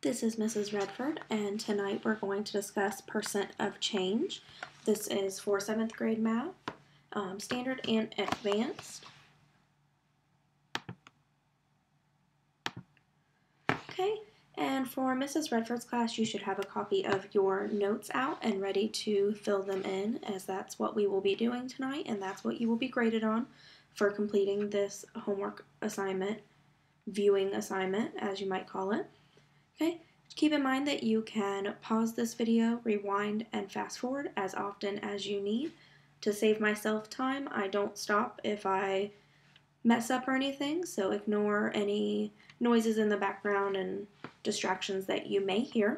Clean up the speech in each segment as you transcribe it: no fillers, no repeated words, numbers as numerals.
This is Mrs. Redford, and tonight we're going to discuss percent of change. This is for 7th grade math, standard and advanced. Okay, and for Mrs. Redford's class, you should have a copy of your notes out and ready to fill them in, as that's what we will be doing tonight, and that's what you will be graded on for completing this homework assignment, viewing assignment, as you might call it. Okay, keep in mind that you can pause this video, rewind, and fast forward as often as you need. To save myself time, I don't stop if I mess up or anything, so ignore any noises in the background and distractions that you may hear.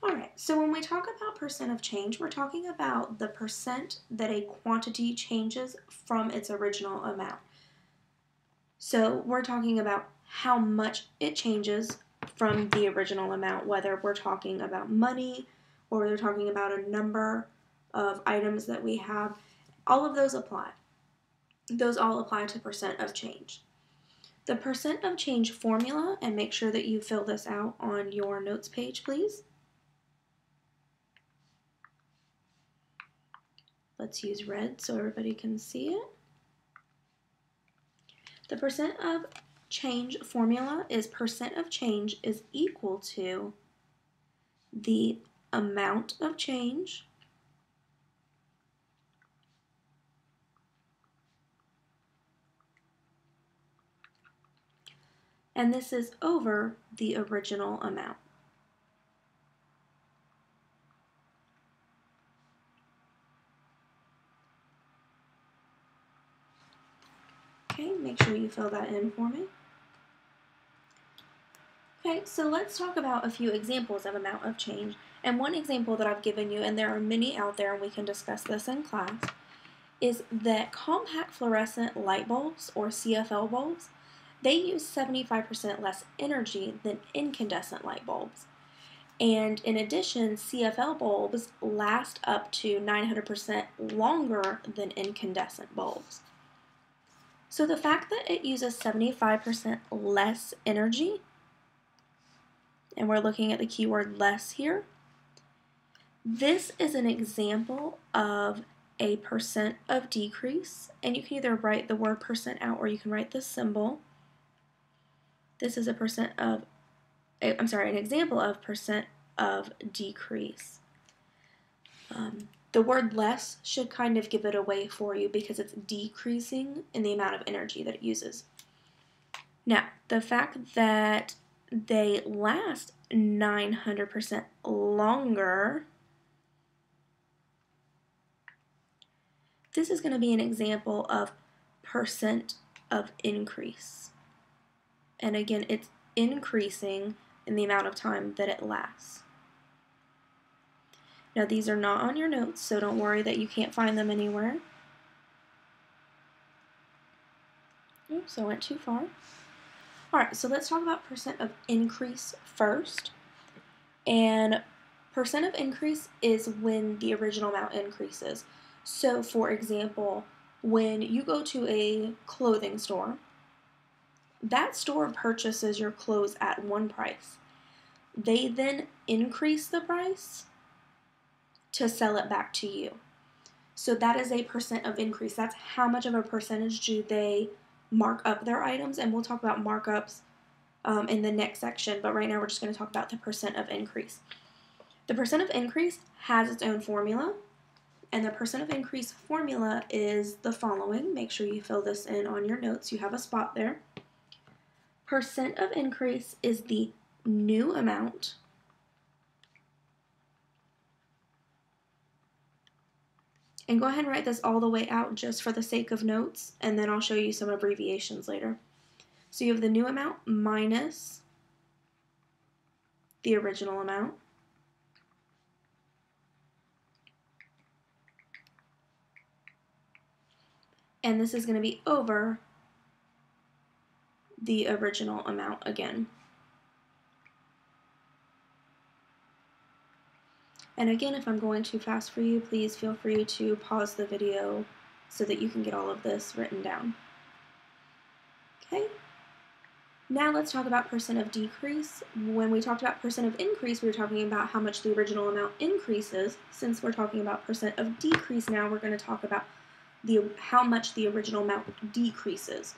Alright, so when we talk about percent of change, we're talking about the percent that a quantity changes from its original amount. So we're talking about how much it changes from the original amount, whether we're talking about money or they're talking about a number of items that we have. All of those apply. Those all apply to percent of change. The percent of change formula, and make sure that you fill this out on your notes page, please. Let's use red so everybody can see it. The percent of change formula is percent of change is equal to the amount of change and this is over the original amount. Okay, make sure you fill that in for me. Okay, so let's talk about a few examples of amount of change. And one example that I've given you, and there are many out there, and we can discuss this in class, is that compact fluorescent light bulbs, or CFL bulbs, they use 75% less energy than incandescent light bulbs. And in addition, CFL bulbs last up to 900% longer than incandescent bulbs. So the fact that it uses 75% less energy, and we're looking at the keyword less here, this is an example of a percent of decrease, and you can either write the word percent out or you can write the symbol. This is an example of percent of decrease. The word less should kind of give it away for you because it's decreasing in the amount of energy that it uses. Now, the fact that they last 900% longer, this is going to be an example of percent of increase. And again, it's increasing in the amount of time that it lasts. Now, these are not on your notes, so don't worry that you can't find them anywhere. Oops, I went too far. Alright, so let's talk about percent of increase first. And percent of increase is when the original amount increases. So, for example, when you go to a clothing store, that store purchases your clothes at one price. They then increase the price to sell it back to you. So that is a percent of increase. That's how much of a percentage do they mark up their items, and we'll talk about markups in the next section, but right now we're just going to talk about the percent of increase. The percent of increase has its own formula, and the percent of increase formula is the following. Make sure you fill this in on your notes. You have a spot there. Percent of increase is the new amount and go ahead and write this all the way out just for the sake of notes, and then I'll show you some abbreviations later. So you have the new amount minus the original amount. And this is going to be over the original amount again. And again, if I'm going too fast for you, please feel free to pause the video so that you can get all of this written down. Okay? Now let's talk about percent of decrease. When we talked about percent of increase, we were talking about how much the original amount increases. Since we're talking about percent of decrease now, we're going to talk about how much the original amount decreases.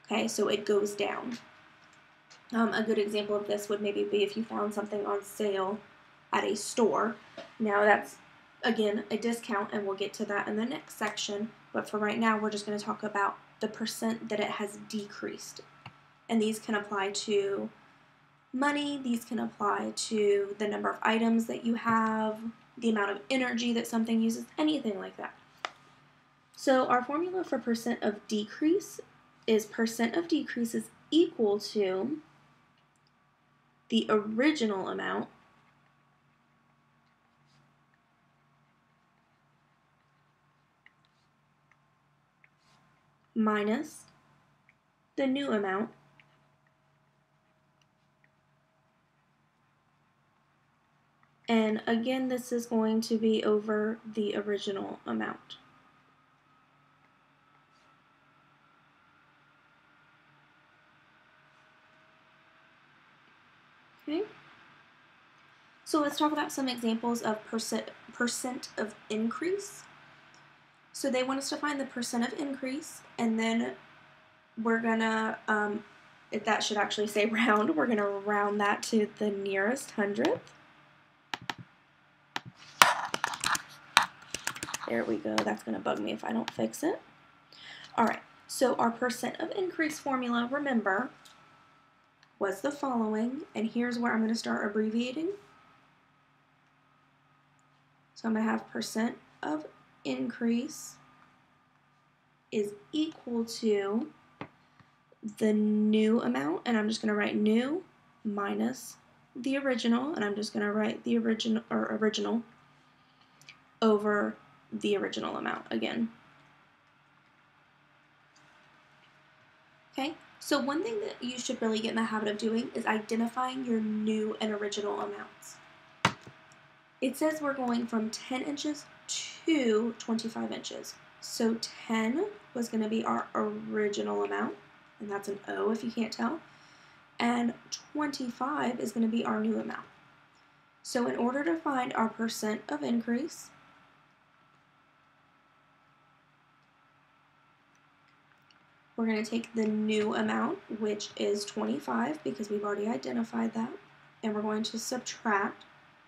Okay, so it goes down. A good example of this would maybe be if you found something on sale at a store. Now that's, again, a discount, and we'll get to that in the next section. But for right now, we're just going to talk about the percent that it has decreased. And these can apply to money, these can apply to the number of items that you have, the amount of energy that something uses, anything like that. So our formula for percent of decrease is percent of decrease is equal to the original amount minus the new amount and again this is going to be over the original amount. Okay. So let's talk about some examples of percent of increase. So they want us to find the percent of increase, and then we're gonna, that should actually say round, we're gonna round that to the nearest hundredth. There we go, that's gonna bug me if I don't fix it. All right, so our percent of increase formula, remember, was the following, and here's where I'm gonna start abbreviating. So I'm going to have percent of increase is equal to the new amount, and I'm just going to write new minus the original, and I'm just going to write the original over the original amount again. Okay, so one thing that you should really get in the habit of doing is identifying your new and original amounts. It says we're going from 10 inches to 25 inches. So 10 was going to be our original amount, and that's an O if you can't tell. And 25 is going to be our new amount. So in order to find our percent of increase, we're going to take the new amount, which is 25 because we've already identified that, and we're going to subtract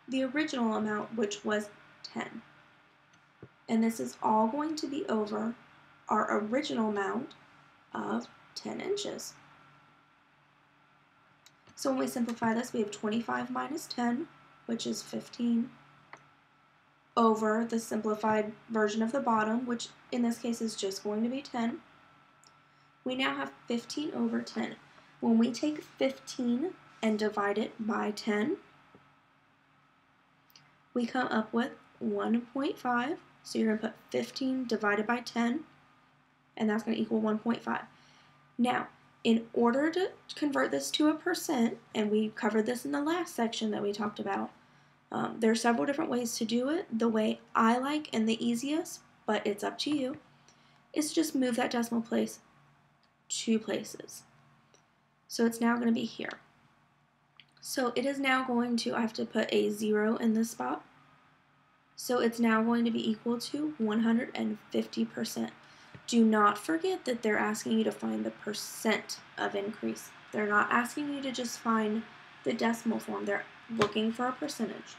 the original amount, which was 10. And this is all going to be over our original amount of 10 inches. So when we simplify this, we have 25 minus 10, which is 15, over the simplified version of the bottom, which in this case is just going to be 10. We now have 15 over 10. When we take 15 and divide it by 10, we come up with 1.5. So you're going to put 15 divided by 10, and that's going to equal 1.5. Now, in order to convert this to a percent, and we covered this in the last section that we talked about, there are several different ways to do it. The way I like and the easiest, but it's up to you, is to just move that decimal place 2 places. So it's now going to be here. So it is now going to, I have to put a 0 in this spot. So it's now going to be equal to 150%. Do not forget that they're asking you to find the percent of increase. They're not asking you to just find the decimal form. They're looking for a percentage.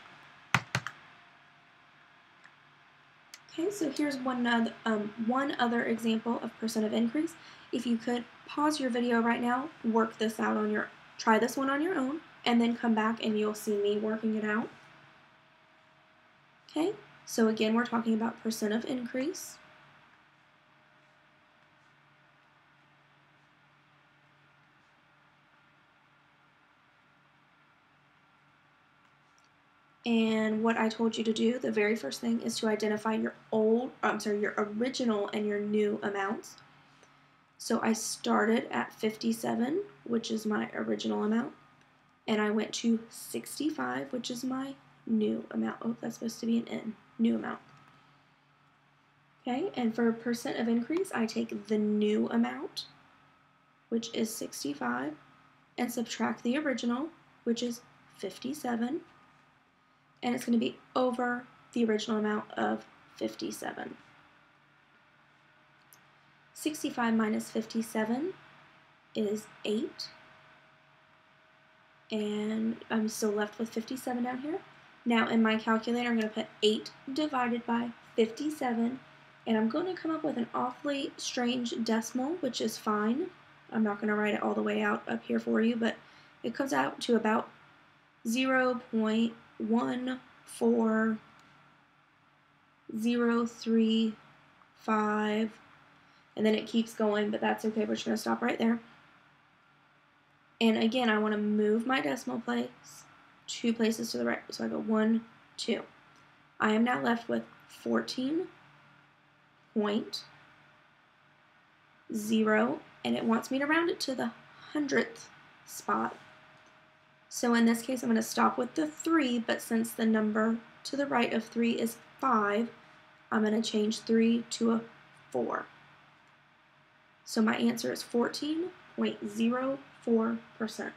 Okay, so here's one other example of percent of increase. If you could pause your video right now, work this out on try this one on your own, and then come back and you'll see me working it out. Okay, so again, we're talking about percent of increase. And what I told you to do, the very first thing is to identify your original and your new amounts. So I started at 57, which is my original amount, and I went to 65, which is my new amount. Oh, that's supposed to be an N, new amount. Okay, and for percent of increase, I take the new amount, which is 65, and subtract the original, which is 57, and it's going to be over the original amount of 57. 65 minus 57 is 8, and I'm still left with 57 down here. Now in my calculator, I'm going to put 8 divided by 57, and I'm going to come up with an awfully strange decimal, which is fine. I'm not going to write it all the way out up here for you, but it comes out to about 0.14035, and then it keeps going, but that's okay. We're just going to stop right there. And again, I want to move my decimal place 2 places to the right. So I go 1, 2. I am now left with 14.0, and it wants me to round it to the 100th spot. So in this case, I'm going to stop with the 3, but since the number to the right of 3 is 5, I'm going to change 3 to a 4. So my answer is 14.04%.